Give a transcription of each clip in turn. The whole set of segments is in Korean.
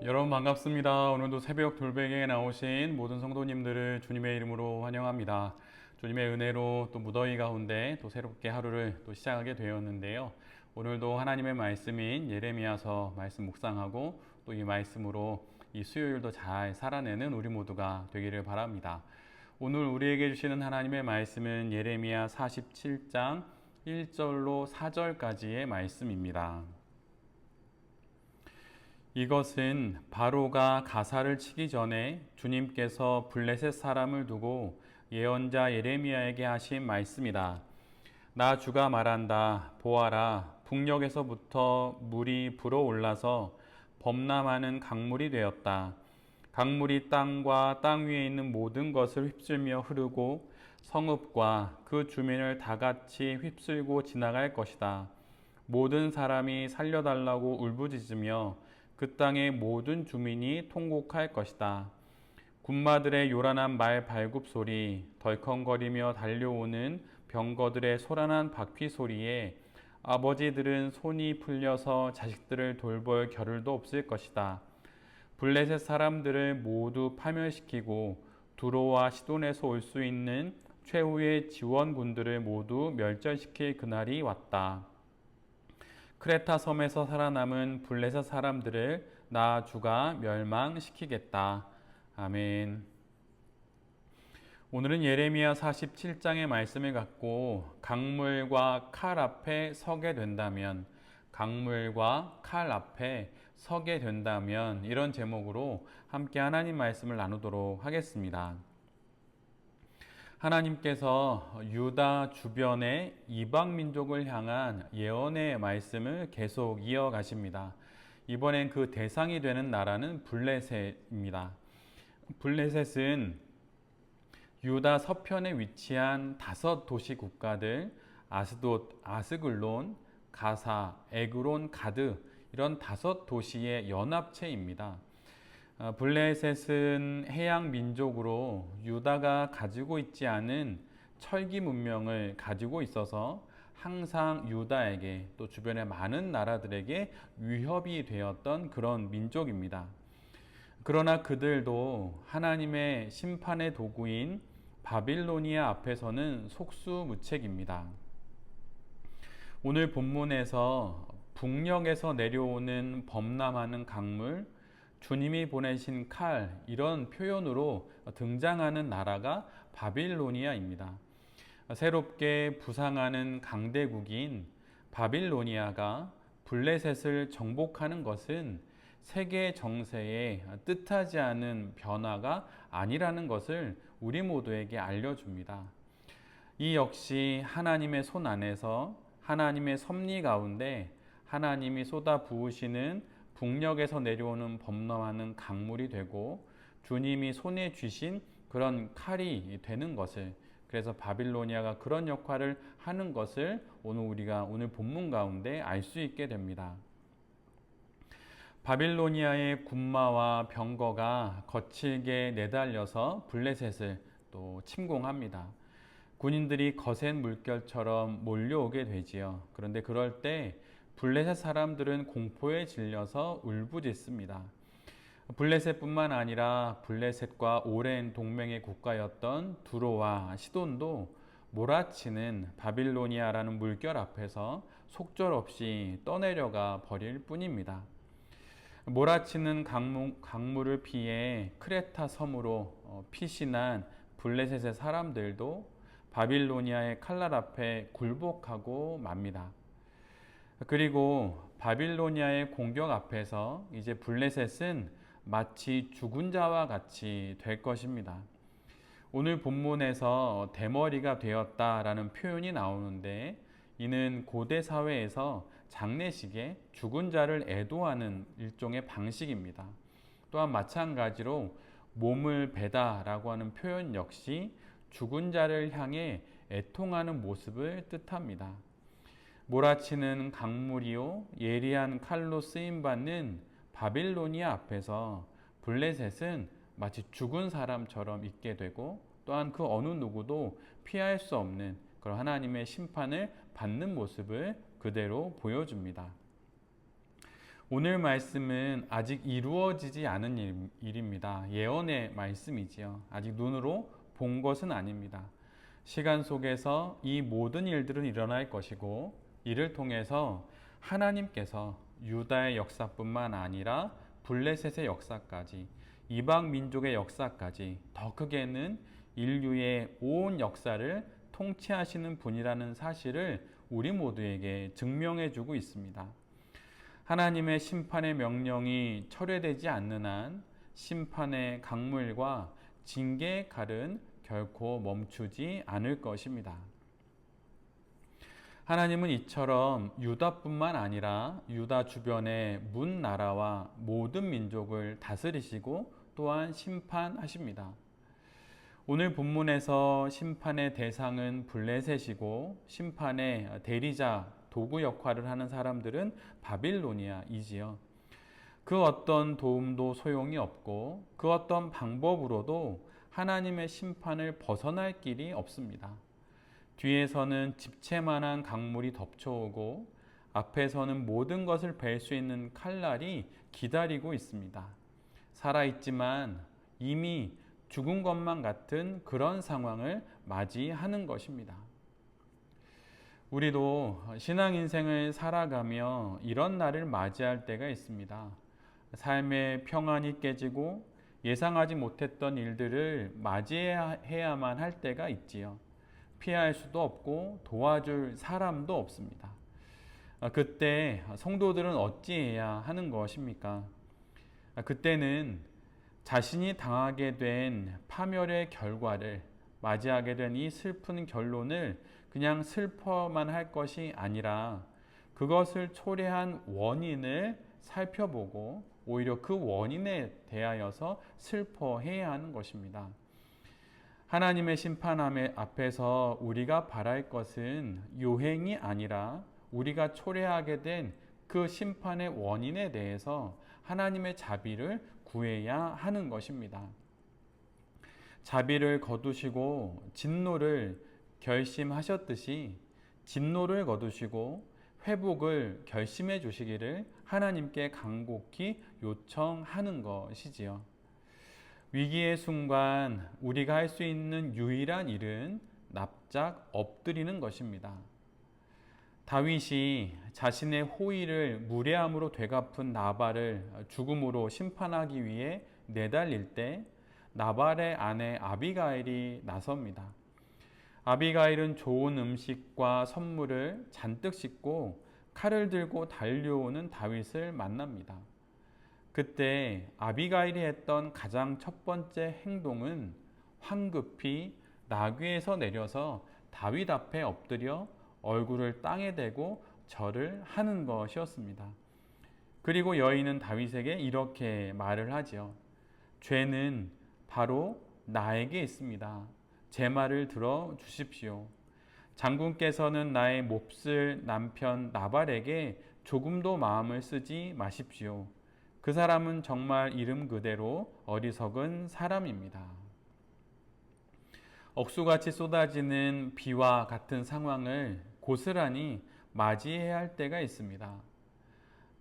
여러분 반갑습니다. 오늘도 새벽 돌베개에 나오신 모든 성도님들을 주님의 이름으로 환영합니다. 주님의 은혜로 또 무더위 가운데 또 새롭게 하루를 또 시작하게 되었는데요. 오늘도 하나님의 말씀인 예레미야서 말씀 묵상하고 또 이 말씀으로 이 수요일도 잘 살아내는 우리 모두가 되기를 바랍니다. 오늘 우리에게 주시는 하나님의 말씀은 예레미야 47장 1절로 4절까지의 말씀입니다. 이것은 바로가 가사를 치기 전에 주님께서 블레셋 사람을 두고 예언자 예레미야에게 하신 말씀이다. 나 주가 말한다. 보아라, 북녘에서부터 물이 불어올라서 범람하는 강물이 되었다. 강물이 땅과 땅 위에 있는 모든 것을 휩쓸며 흐르고 성읍과 그 주민을 다 같이 휩쓸고 지나갈 것이다. 모든 사람이 살려달라고 울부짖으며 그 땅의 모든 주민이 통곡할 것이다. 군마들의 요란한 말 발굽 소리, 덜컹거리며 달려오는 병거들의 소란한 바퀴 소리에 아버지들은 손이 풀려서 자식들을 돌볼 겨를도 없을 것이다. 블레셋 사람들을 모두 파멸시키고 두로와 시돈에서 올 수 있는 최후의 지원군들을 모두 멸절시킬 그날이 왔다. 크레타 섬에서 살아남은 블레셋 사람들을 나 주가 멸망시키겠다. 아멘. 오늘은 예레미야 47장의 말씀을 갖고 강물과 칼 앞에 서게 된다면, 강물과 칼 앞에 서게 된다면 이런 제목으로 함께 하나님 말씀을 나누도록 하겠습니다. 하나님께서 유다 주변의 이방 민족을 향한 예언의 말씀을 계속 이어가십니다. 이번엔 그 대상이 되는 나라는 블레셋입니다. 블레셋은 유다 서편에 위치한 5도시 국가들 아스돗, 아스글론, 가사, 에그론, 가드 이런 5도시의 연합체입니다. 블레셋은 해양 민족으로 유다가 가지고 있지 않은 철기 문명을 가지고 있어서 항상 유다에게 또 주변의 많은 나라들에게 위협이 되었던 그런 민족입니다. 그러나 그들도 하나님의 심판의 도구인 바빌로니아 앞에서는 속수무책입니다. 오늘 본문에서 북녘에서 내려오는 범람하는 강물, 주님이 보내신 칼 이런 표현으로 등장하는 나라가 바빌로니아입니다. 새롭게 부상하는 강대국인 바빌로니아가 블레셋을 정복하는 것은 세계 정세에 뜻하지 않은 변화가 아니라는 것을 우리 모두에게 알려줍니다. 이 역시 하나님의 손 안에서 하나님의 섭리 가운데 하나님이 쏟아 부으시는 북녘에서 내려오는 범람하는 강물이 되고 주님이 손에 쥐신 그런 칼이 되는 것을, 그래서 바빌로니아가 그런 역할을 하는 것을 우리가 오늘 본문 가운데 알 수 있게 됩니다. 바빌로니아의 군마와 병거가 거칠게 내달려서 블레셋을 또 침공합니다. 군인들이 거센 물결처럼 몰려오게 되지요. 그런데 그럴 때 블레셋 사람들은 공포에 질려서 울부짖습니다. 블레셋뿐만 아니라 블레셋과 오랜 동맹의 국가였던 두로와 시돈도 몰아치는 바빌로니아라는 물결 앞에서 속절없이 떠내려가 버릴 뿐입니다. 몰아치는 강물을 피해 크레타 섬으로 피신한 블레셋의 사람들도 바빌로니아의 칼날 앞에 굴복하고 맙니다. 그리고 바빌로니아의 공격 앞에서 이제 블레셋은 마치 죽은 자와 같이 될 것입니다. 오늘 본문에서 대머리가 되었다라는 표현이 나오는데, 이는 고대 사회에서 장례식에 죽은 자를 애도하는 일종의 방식입니다. 또한 마찬가지로 몸을 베다라고 하는 표현 역시 죽은 자를 향해 애통하는 모습을 뜻합니다. 몰아치는 강물이요 예리한 칼로 쓰임받는 바빌로니아 앞에서 블레셋은 마치 죽은 사람처럼 있게 되고, 또한 그 어느 누구도 피할 수 없는 그런 하나님의 심판을 받는 모습을 그대로 보여줍니다. 오늘 말씀은 아직 이루어지지 않은 일입니다. 예언의 말씀이지요. 아직 눈으로 본 것은 아닙니다. 시간 속에서 이 모든 일들은 일어날 것이고, 이를 통해서 하나님께서 유다의 역사뿐만 아니라 블레셋의 역사까지, 이방 민족의 역사까지, 더 크게는 인류의 온 역사를 통치하시는 분이라는 사실을 우리 모두에게 증명해 주고 있습니다. 하나님의 심판의 명령이 철회되지 않는 한 심판의 강물과 징계의 칼은 결코 멈추지 않을 것입니다. 하나님은 이처럼 유다뿐만 아니라 유다 주변의 문 나라와 모든 민족을 다스리시고 또한 심판하십니다. 오늘 본문에서 심판의 대상은 블레셋이고 심판의 대리자, 도구 역할을 하는 사람들은 바빌로니아이지요. 그 어떤 도움도 소용이 없고 그 어떤 방법으로도 하나님의 심판을 벗어날 길이 없습니다. 뒤에서는 집채만한 강물이 덮쳐오고 앞에서는 모든 것을 벨 수 있는 칼날이 기다리고 있습니다. 살아있지만 이미 죽은 것만 같은 그런 상황을 맞이하는 것입니다. 우리도 신앙 인생을 살아가며 이런 날을 맞이할 때가 있습니다. 삶의 평안이 깨지고 예상하지 못했던 일들을 맞이해야만 할 때가 있지요. 피할 수도 없고 도와줄 사람도 없습니다. 그때 성도들은 어찌해야 하는 것입니까? 그때는 자신이 당하게 된 파멸의 결과를 맞이하게 된 이 슬픈 결론을 그냥 슬퍼만 할 것이 아니라 그것을 초래한 원인을 살펴보고 오히려 그 원인에 대하여서 슬퍼해야 하는 것입니다. 하나님의 심판 앞에서 우리가 바랄 것은 요행이 아니라 우리가 초래하게 된 그 심판의 원인에 대해서 하나님의 자비를 구해야 하는 것입니다. 자비를 거두시고 진노를 결심하셨듯이 진노를 거두시고 회복을 결심해 주시기를 하나님께 간곡히 요청하는 것이지요. 위기의 순간 우리가 할 수 있는 유일한 일은 납작 엎드리는 것입니다. 다윗이 자신의 호의를 무례함으로 되갚은 나발을 죽음으로 심판하기 위해 내달릴 때 나발의 아내 아비가일이 나섭니다. 아비가일은 좋은 음식과 선물을 잔뜩 싣고 칼을 들고 달려오는 다윗을 만납니다. 그때 아비가일이 했던 가장 첫 번째 행동은 황급히 나귀에서 내려서 다윗 앞에 엎드려 얼굴을 땅에 대고 절을 하는 것이었습니다. 그리고 여인은 다윗에게 이렇게 말을 하지요. 죄는 바로 나에게 있습니다. 제 말을 들어 주십시오. 장군께서는 나의 몹쓸 남편 나발에게 조금도 마음을 쓰지 마십시오. 그 사람은 정말 이름 그대로 어리석은 사람입니다. 억수같이 쏟아지는 비와 같은 상황을 고스란히 맞이해야 할 때가 있습니다.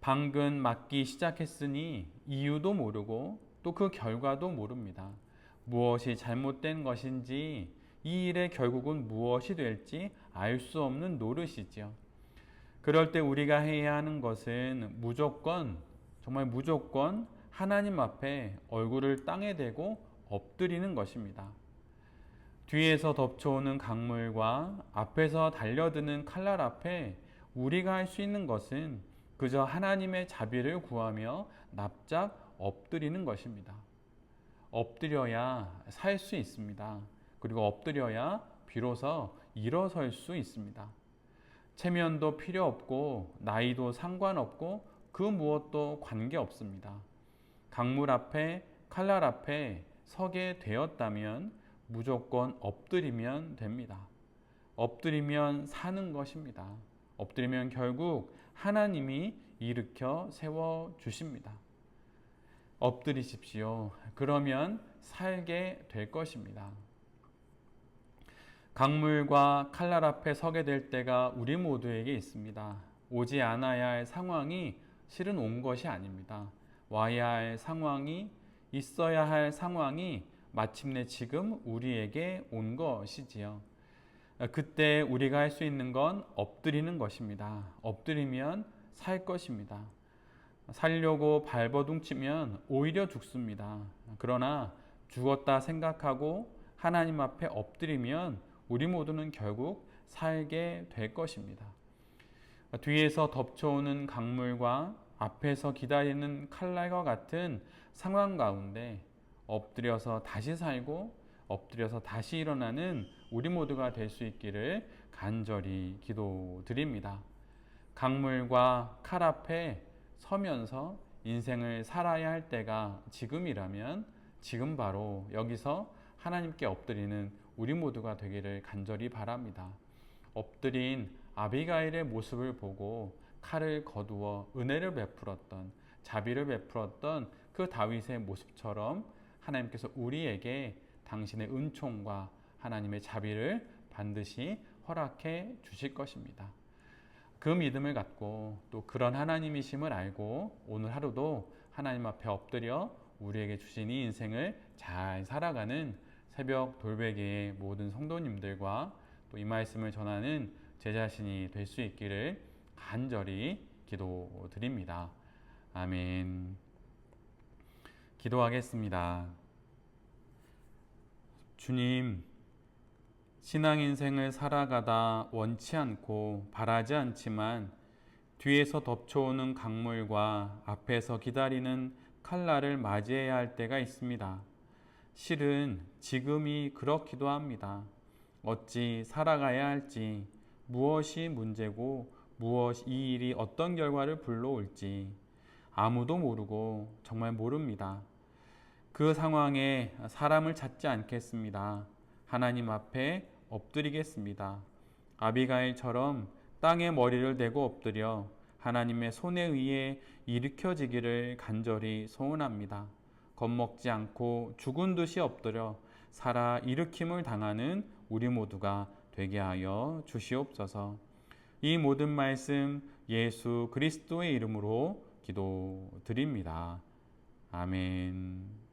방금 맞기 시작했으니 이유도 모르고 또 그 결과도 모릅니다. 무엇이 잘못된 것인지 이 일의 결국은 무엇이 될지 알 수 없는 노릇이지요. 그럴 때 우리가 해야 하는 것은 무조건 정말 무조건 하나님 앞에 얼굴을 땅에 대고 엎드리는 것입니다. 뒤에서 덮쳐오는 강물과 앞에서 달려드는 칼날 앞에 우리가 할 수 있는 것은 그저 하나님의 자비를 구하며 납작 엎드리는 것입니다. 엎드려야 살 수 있습니다. 그리고 엎드려야 비로소 일어설 수 있습니다. 체면도 필요 없고 나이도 상관없고 그 무엇도 관계없습니다. 강물 앞에 칼날 앞에 서게 되었다면 무조건 엎드리면 됩니다. 엎드리면 사는 것입니다. 엎드리면 결국 하나님이 일으켜 세워주십니다. 엎드리십시오. 그러면 살게 될 것입니다. 강물과 칼날 앞에 서게 될 때가 우리 모두에게 있습니다. 오지 않아야 할 상황이 실은 온 것이 아닙니다. 와야 할 상황이, 있어야 할 상황이 마침내 지금 우리에게 온 것이지요. 그때 우리가 할 수 있는 건 엎드리는 것입니다. 엎드리면 살 것입니다. 살려고 발버둥치면 오히려 죽습니다. 그러나 죽었다 생각하고 하나님 앞에 엎드리면 우리 모두는 결국 살게 될 것입니다. 뒤에서 덮쳐오는 강물과 앞에서 기다리는 칼날과 같은 상황 가운데 엎드려서 다시 살고 엎드려서 다시 일어나는 우리 모두가 될 수 있기를 간절히 기도드립니다. 강물과 칼 앞에 서면서 인생을 살아야 할 때가 지금이라면 지금 바로 여기서 하나님께 엎드리는 우리 모두가 되기를 간절히 바랍니다. 엎드린 아비가일의 모습을 보고 칼을 거두어 은혜를 베풀었던, 자비를 베풀었던 그 다윗의 모습처럼 하나님께서 우리에게 당신의 은총과 하나님의 자비를 반드시 허락해 주실 것입니다. 그 믿음을 갖고 또 그런 하나님이심을 알고 오늘 하루도 하나님 앞에 엎드려 우리에게 주신 이 인생을 잘 살아가는 새벽 돌베개의 모든 성도님들과 또 이 말씀을 전하는 제 자신이 될 수 있기를 간절히 기도드립니다. 아멘. 기도하겠습니다. 주님, 신앙 인생을 살아가다 원치 않고 바라지 않지만 뒤에서 덮쳐오는 강물과 앞에서 기다리는 칼날을 맞이해야 할 때가 있습니다. 실은 지금이 그렇기도 합니다. 어찌 살아가야 할지, 무엇이 문제고 이 일이 어떤 결과를 불러올지 아무도 모르고 정말 모릅니다. 그 상황에 사람을 찾지 않겠습니다. 하나님 앞에 엎드리겠습니다. 아비가일처럼 땅에 머리를 대고 엎드려 하나님의 손에 의해 일으켜지기를 간절히 소원합니다. 겁먹지 않고 죽은 듯이 엎드려 살아 일으킴을 당하는 우리 모두가 되게 하여 주시옵소서. 이 모든 말씀 예수 그리스도의 이름으로 기도드립니다. 아멘.